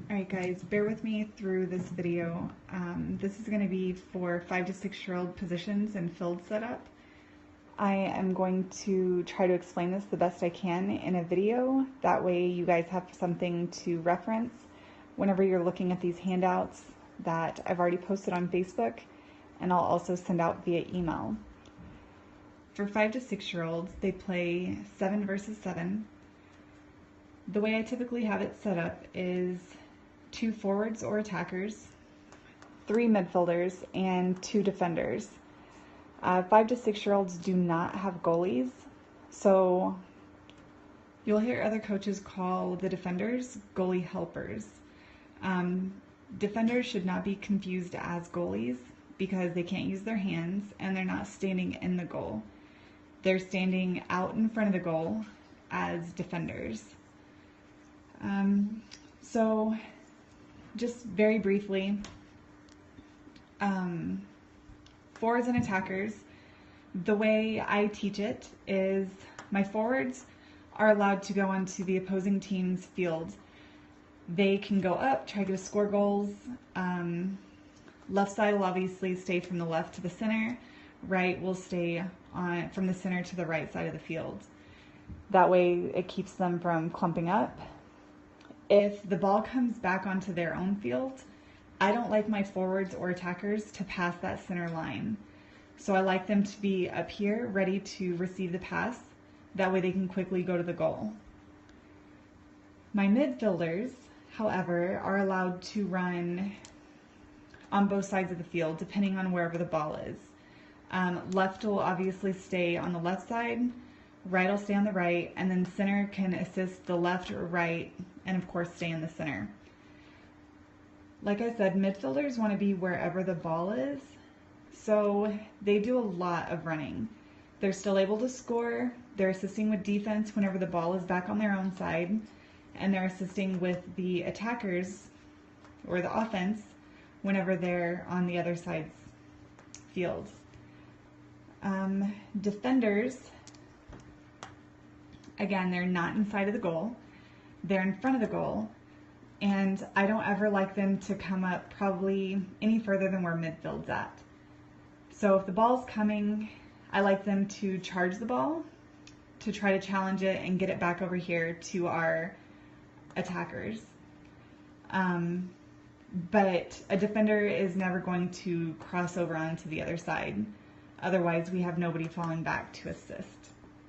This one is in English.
Alright guys, bear with me through this video. This is going to be for 5 to 6-year-old positions and field setup. I am going to try to explain this the best I can in a video. That way you guys have something to reference whenever you're looking at these handouts that I've already posted on Facebook, and I'll also send out via email. For 5 to 6-year-olds, they play 7 versus 7. The way I typically have it set up is 2 forwards or attackers, 3 midfielders, and 2 defenders. 5 to 6-year-olds do not have goalies, so you'll hear other coaches call the defenders goalie helpers. Defenders should not be confused as goalies because they can't use their hands and they're not standing in the goal. They're standing out in front of the goal as defenders. So just very briefly, forwards and attackers, the way I teach it is my forwards are allowed to go onto the opposing team's field. They can go up, try to score goals. Left side will obviously stay from the left to the center. Right will stay on from the center to the right side of the field. That way it keeps them from clumping up. If the ball comes back onto their own field, I don't like my forwards or attackers to pass that center line. So I like them to be up here ready to receive the pass. That way they can quickly go to the goal. My midfielders, however, are allowed to run on both sides of the field depending on wherever the ball is. Left will obviously stay on the left side, right will stay on the right, and then center can assist the left or right, and of course stay in the center. Like I said, midfielders want to be wherever the ball is, so they do a lot of running. They're still able to score, they're assisting with defense whenever the ball is back on their own side, and they're assisting with the attackers, or the offense, whenever they're on the other side's field. Defenders, again, they're not inside of the goal. They're in front of the goal, and I don't ever like them to come up probably any further than where midfield's at. So if the ball's coming, I like them to charge the ball, to try to challenge it and get it back over here to our attackers. But a defender is never going to cross over onto the other side. Otherwise, we have nobody falling back to assist.